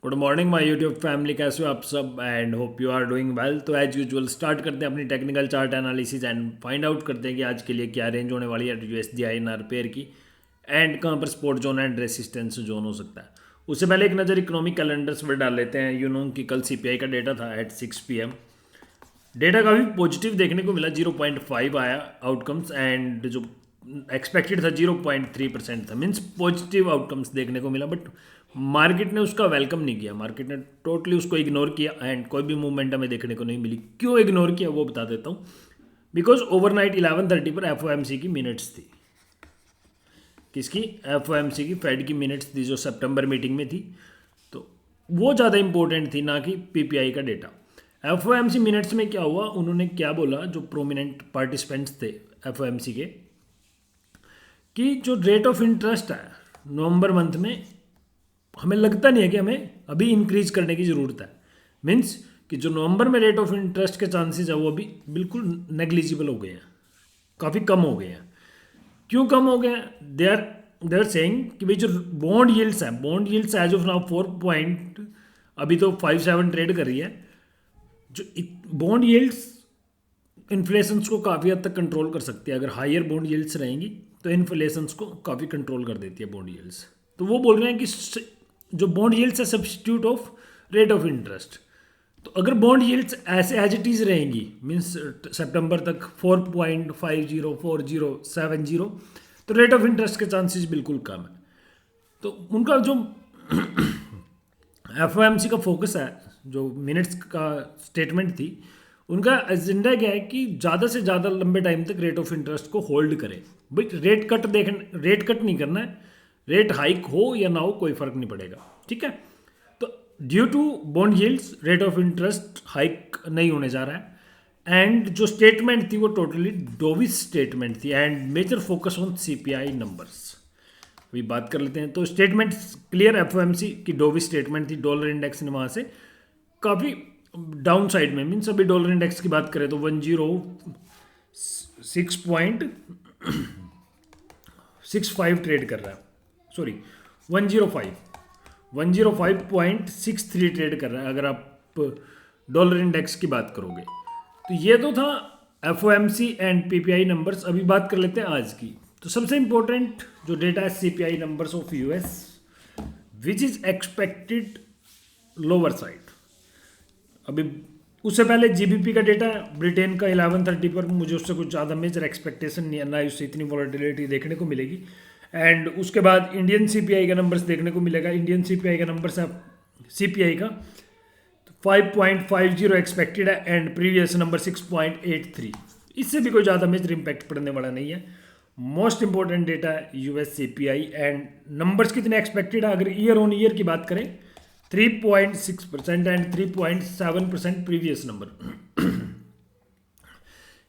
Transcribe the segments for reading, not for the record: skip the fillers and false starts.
Good morning my YouTube family, कैसे हो आप सब and hope you are doing well. तो एज यूजुअल स्टार्ट करते हैं अपनी technical chart analysis and find out करते हैं कि आज के लिए क्या रेंज होने वाली है यूएसडी आईएनआर पेयर की एंड कहाँ पर support zone and resistance zone हो सकता है। उससे पहले एक नज़र इकोनॉमिक कैलेंडर्स पर डाल लेते हैं। यू नो कि कल सीपीआई का डेटा था एट 6 PM। डेटा काफ़ी पॉजिटिव देखने को मिला, 0.5 आया आउटकम्स एंड जो एक्सपेक्टेड था 0.3% था। मीन्स पॉजिटिव आउटकम्स देखने को मिला, बट मार्केट ने उसका वेलकम नहीं किया। मार्केट ने टोटली उसको इग्नोर किया एंड कोई भी मूवमेंट हमें देखने को नहीं मिली। क्यों इग्नोर किया वो बता देता हूँ। बिकॉज ओवरनाइट 11:30 पर एफओएमसी की मिनट्स थी। किसकी? एफओएमसी की, फेड की मिनट्स थी जो सितंबर मीटिंग में थी। तो वो ज़्यादा इंपॉर्टेंट थी ना कि पीपीआई का डेटा। एफओएमसी मिनट्स में क्या हुआ, उन्होंने क्या बोला जो प्रोमिनेंट पार्टिसिपेंट्स थे एफओएमसी के, कि जो रेट ऑफ इंटरेस्ट है नवंबर मंथ में हमें लगता नहीं है कि हमें अभी इंक्रीज करने की ज़रूरत है। मीन्स कि जो नवंबर में रेट ऑफ इंटरेस्ट के चांसेस है वो अभी बिल्कुल नेग्लिजिबल हो गए हैं, काफ़ी कम हो गए हैं। क्यों कम हो गए हैं? दे आर सेइंग कि भाई जो बॉन्ड यील्ड्स हैं, bond yields as of now 4 अभी तो 5.7 ट्रेड कर रही है। जो बॉन्ड यील्ड्स इन्फ्लेशंस को काफ़ी हद तक कंट्रोल कर सकती है। अगर हायर बॉन्ड यील्ड्स रहेंगी तो इन्फ्लेशंस को काफ़ी कंट्रोल कर देती है बॉन्ड यील्ड्स। तो वो बोल रहे हैं कि जो बॉन्ड यील्ड्स है substitute of rate of interest. तो अगर बॉन्ड यील्ड्स ऐसे एज इट इज़ रहेंगी, मीन्स सितंबर तक 4.50 4070, तो रेट ऑफ इंटरेस्ट के चांसेस बिल्कुल कम है। तो उनका जो एफओएमसी का फोकस है, जो मिनट्स का स्टेटमेंट थी, उनका एजेंडा क्या है कि ज़्यादा से ज़्यादा लंबे टाइम तक रेट ऑफ इंटरेस्ट को होल्ड करें। भाई रेट कट नहीं करना है, रेट हाइक हो या ना हो कोई फर्क नहीं पड़ेगा, ठीक है। तो due to bond yields rate of interest hike नहीं होने जा रहा है। एंड जो स्टेटमेंट थी वो टोटली डोविस स्टेटमेंट थी and major focus on CPI numbers. अभी बात कर लेते हैं। तो स्टेटमेंट क्लियर, एफओएमसी की डोविस स्टेटमेंट थी। डॉलर इंडेक्स ने वहाँ से काफ़ी डाउन साइड में, मीन्स अभी डॉलर इंडेक्स की बात करें तो 106.65 ट्रेड कर रहा है। सॉरी 105.63 ट्रेड कर रहा है अगर आप डॉलर इंडेक्स की बात करोगे। तो ये तो था एफओएमसी एंड पीपीआई नंबर्स। अभी बात कर लेते हैं आज की। तो सबसे इंपॉर्टेंट जो डेटा है CPI numbers of US which is expected lower side. अभी उससे पहले जीबीपी का डेटा है ब्रिटेन का 11:30 पर। मुझे उससे कुछ ज़्यादा मेजर एक्सपेक्टेशन नहीं है, ना उससे इतनी वॉलेटिलिटी देखने को मिलेगी। एंड उसके बाद इंडियन सीपीआई का नंबर्स देखने को मिलेगा। इंडियन सीपीआई का नंबर्स है सीपीआई का 5.50 एक्सपेक्टेड है एंड प्रीवियस नंबर 6.83। इससे भी कोई ज़्यादा मेजर इम्पैक्ट पड़ने वाला नहीं है। मोस्ट इंपॉर्टेंट डेटा है यूएस सीपीआई एंड नंबर्स कितने एक्सपेक्टेड है। अगर ईयर ऑन ईयर की बात करें 3.6% एंड 3.7% प्रीवियस नंबर।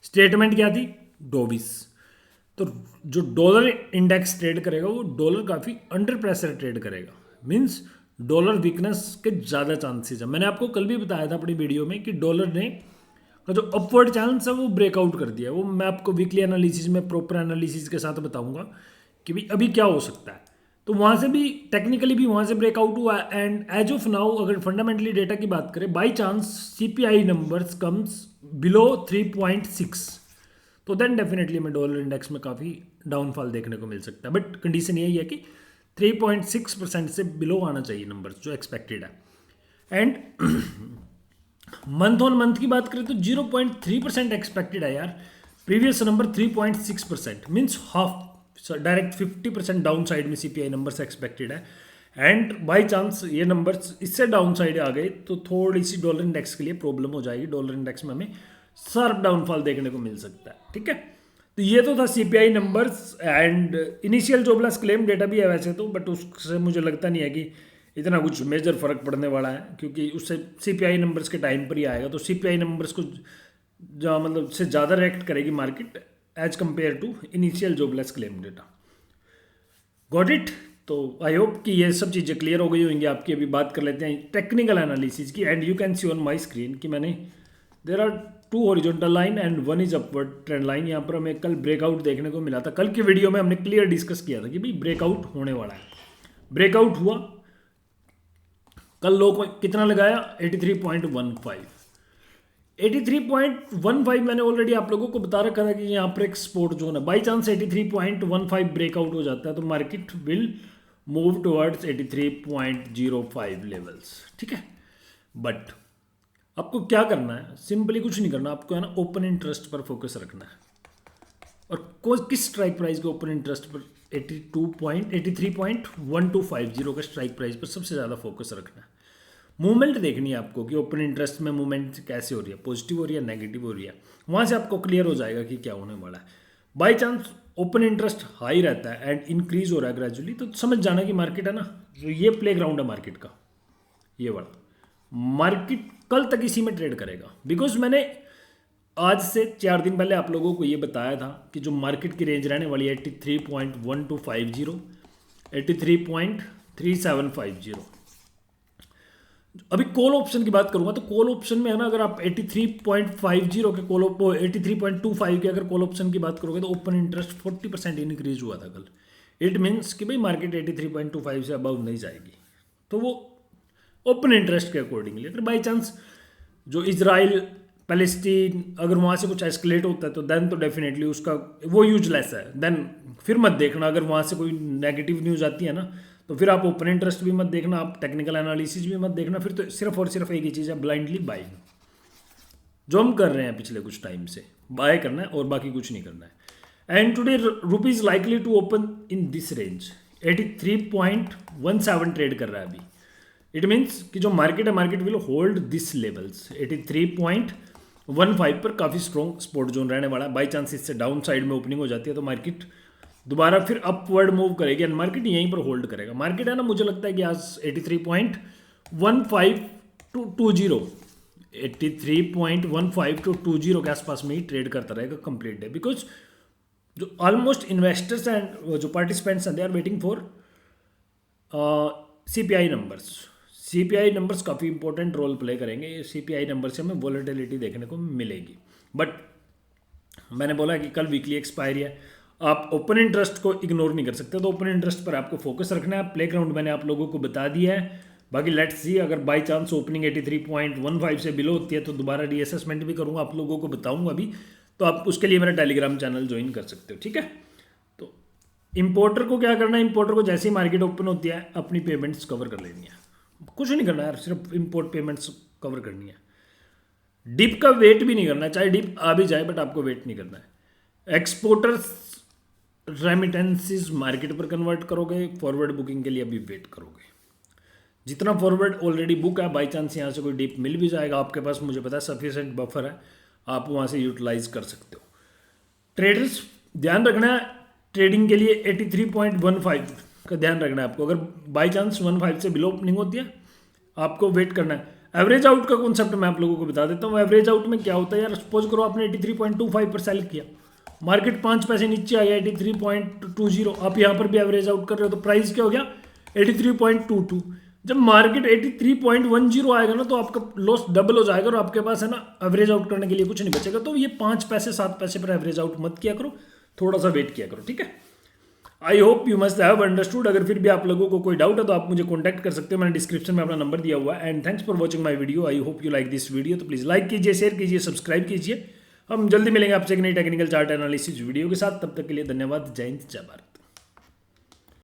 स्टेटमेंट क्या थी? डोविस। तो जो डॉलर इंडेक्स ट्रेड करेगा वो डॉलर काफ़ी अंडर प्रेशर ट्रेड करेगा। मींस डॉलर वीकनेस के ज़्यादा चांसेस है। मैंने आपको कल भी बताया था अपनी वीडियो में कि डॉलर ने का जो अपवर्ड चांस है वो ब्रेकआउट कर दिया। वो मैं आपको वीकली एनालिसिस में प्रॉपर एनालिसिस के साथ बताऊंगा कि भाई अभी क्या हो सकता है। तो वहाँ से भी टेक्निकली भी वहाँ से ब्रेकआउट हुआ एंड एज ऑफ नाउ अगर फंडामेंटली डेटा की बात करें by chance CPI numbers comes below 3.6 तो देन डेफिनेटली हमें डॉलर इंडेक्स में काफ़ी डाउनफॉल देखने को मिल सकता है। बट कंडीशन यही है कि 3.6% से बिलो आना चाहिए नंबर्स जो एक्सपेक्टेड है। एंड मंथ ऑन मंथ की बात करें तो 0.3% एक्सपेक्टेड है यार। Previous number 3.6%, means half, direct 50% down side में सीपीआई नंबर्स एक्सपेक्टेड है। एंड बाई चांस ये नंबर्स इससे डाउन साइड आ गए तो थोड़ी सी डॉलर इंडेक्स के लिए प्रॉब्लम हो जाएगी। डॉलर इंडेक्स में हमें शार्प डाउनफॉल देखने को मिल सकता है, ठीक है। तो ये तो था CPI numbers and initial jobless claim data भी है वैसे तो, बट उससे मुझे लगता नहीं है कि इतना कुछ मेजर फर्क पड़ने वाला है, क्योंकि उससे सीपीआई नंबर्स के टाइम पर ही आएगा। तो सीपीआई नंबर्स को जहाँ मतलब से ज़्यादा रिएक्ट करेगी market as compare to initial jobless claim data. Got it. तो आई होप कि ये सब चीज़ें क्लियर हो गई होंगी आपकी। अभी बात कर लेते हैं टेक्निकल एनालिसिस की। And you can see on my screen कि मैंने there are 2 horizontal line and 1 is upward trend line. यहाँ पर हमें कल ब्रेकआउट देखने को मिला था। कल की वीडियो में हमने क्लियर डिस्कस किया था कि भाई ब्रेकआउट होने वाला है। ब्रेकआउट हुआ, कल लो को कितना लगाया 83.15। 83.15 मैंने ऑलरेडी आप लोगों को बता रखा था कि यहाँ पर एक सपोर्ट जोन है। बाई चांस 83.15 ब्रेकआउट हो जाता है तो market will move towards 83.05 levels, ठीक है। बट आपको क्या करना है, सिंपली कुछ नहीं करना, आपको है ना ओपन इंटरेस्ट पर फोकस रखना है। और किस स्ट्राइक प्राइस के ओपन इंटरेस्ट पर 83.1250 का स्ट्राइक प्राइस पर सबसे ज़्यादा फोकस रखना है। मूवमेंट देखनी है आपको कि ओपन इंटरेस्ट में मूवमेंट कैसे हो रही है, पॉजिटिव हो रही है, नेगेटिव हो रही है, वहाँ से आपको क्लियर हो जाएगा कि क्या होने वाला है। By chance open interest high रहता है एंड इंक्रीज हो रहा है ग्रेजुअली, तो समझ जाना कि मार्केट है ना, जो ये प्ले ग्राउंड है मार्केट का, ये वाला मार्केट कल तक इसी में ट्रेड करेगा। बिकॉज मैंने आज से 4 दिन पहले आप लोगों को ये बताया था कि जो मार्केट की रेंज रहने वाली है 83.1250, 83.3750। अभी कॉल ऑप्शन की बात करूंगा तो कॉल ऑप्शन में है ना, अगर आप 83.50 के कॉल 83.25 के अगर कॉल ऑप्शन की बात करोगे तो ओपन इंटरेस्ट 40% इंक्रीज हुआ था कल। इट मीन्स कि भाई मार्केट 83.25 से अबव नहीं जाएगी, तो वो ओपन इंटरेस्ट के अकॉर्डिंगली। अगर बाई चांस जो इजराइल पैलेस्टीन अगर वहाँ से कुछ एस्केलेट होता है तो देन तो डेफिनेटली उसका वो यूजलेस है, देन फिर मत देखना। अगर वहाँ से कोई नेगेटिव न्यूज़ आती है ना तो फिर आप ओपन इंटरेस्ट भी मत देखना, आप टेक्निकल एनालिसिस भी मत देखना, फिर तो सिर्फ और सिर्फ एक ही चीज़ है, ब्लाइंडली बाइंग, जो हम कर रहे हैं पिछले कुछ टाइम से। बाय करना है और बाकी कुछ नहीं करना है। And today rupees likely to open in this range 83.17 trade कर रहा है अभी। इट मीन्स कि जो मार्केट है, market will hold this levels 83.15 पर काफ़ी स्ट्रॉन्ग सपोर्ट जोन रहने वाला है। बाई चांस इससे डाउन साइड में ओपनिंग हो जाती है तो मार्केट दोबारा फिर अपवर्ड मूव करेगी एंड मार्केट यहीं पर होल्ड करेगा। मार्केट है ना, मुझे लगता है कि आज 83.15 to 20 83.15 to 20 के आसपास में ही ट्रेड करता रहेगा कंप्लीट डे। बिकॉज जो ऑलमोस्ट इन्वेस्टर्स एंड जो पार्टिसिपेंट्स हैं they are waiting for CPI numbers. CPI numbers काफ़ी इंपॉर्टेंट रोल प्ले करेंगे। CPI नंबर से हमें वॉलेटिलिटी देखने को मिलेगी। बट मैंने बोला कि कल वीकली एक्सपायरी है, आप ओपन इंटरेस्ट को इग्नोर नहीं कर सकते, तो ओपन इंटरेस्ट पर आपको फोकस रखना है। प्ले ग्राउंड मैंने आप लोगों को बता दिया है, बाकी लेट्स सी अगर बाई चांस ओपनिंग 83.15 से बिलो होती है तो दोबारा रीअसेसमेंट भी करूँगा, आप लोगों को बताऊँगा अभी। तो आप उसके लिए मेरा टेलीग्राम चैनल ज्वाइन कर सकते हो, ठीक है। तो इंपोर्टर को क्या करना है, इंपोर्टर को जैसे ही मार्केट ओपन होती है अपनी पेमेंट्स कवर कर लेनी है, कुछ नहीं करना यार, सिर्फ इंपोर्ट पेमेंट्स कवर करनी है। डिप का वेट भी नहीं करना है, चाहे डिप आ भी जाए बट आपको वेट नहीं करना है। एक्सपोर्टर्स रेमिटेंसेस मार्केट पर कन्वर्ट करोगे, फॉरवर्ड बुकिंग के लिए अभी वेट करोगे। जितना फॉरवर्ड ऑलरेडी बुक है, बाई चांस यहाँ से कोई डिप मिल भी जाएगा आपके पास, मुझे पता है सफिशिएंट बफर है, आप वहाँ से यूटिलाइज कर सकते हो। ट्रेडर्स ध्यान रखना है ट्रेडिंग के लिए 83.15 का ध्यान रखना है आपको। अगर बाई चांस 15 से बिलो ओपनिंग होती है आपको वेट करना है। एवरेज आउट का कॉन्सेप्ट मैं आप लोगों को बता देता हूँ। एवरेज आउट में क्या होता है यार, सपोज करो आपने 83.25 पर सेल किया, मार्केट 5 पैसे नीचे आ गया 83.20, आप यहाँ पर भी एवरेज आउट कर रहे हो तो प्राइस क्या हो गया 83.22। जब मार्केट 83.10 आएगा ना तो आपका लॉस डबल हो जाएगा और आपके पास है ना एवरेज आउट करने के लिए कुछ नहीं बचेगा। तो ये 5 पैसे 7 पैसे पर एवरेज आउट मत किया करो, थोड़ा सा वेट किया करो, ठीक है। I hope you must have understood. अगर फिर भी आप लोगों को कोई डाउट है तो आप मुझे कॉन्टैक्ट कर सकते हो, मैंने डिस्क्रिप्शन में अपना नंबर दिया हुआ है। And thanks for watching my video. I hope you like this video. तो प्लीज़ लाइक कीजिए, शेयर कीजिए, सब्सक्राइब कीजिए। हम जल्दी मिलेंगे आपसे एक नई टेक्निकल चार्ट एनालिसिस वीडियो के साथ। तब तक के लिए धन्यवाद। जय हिंद, जय भारत।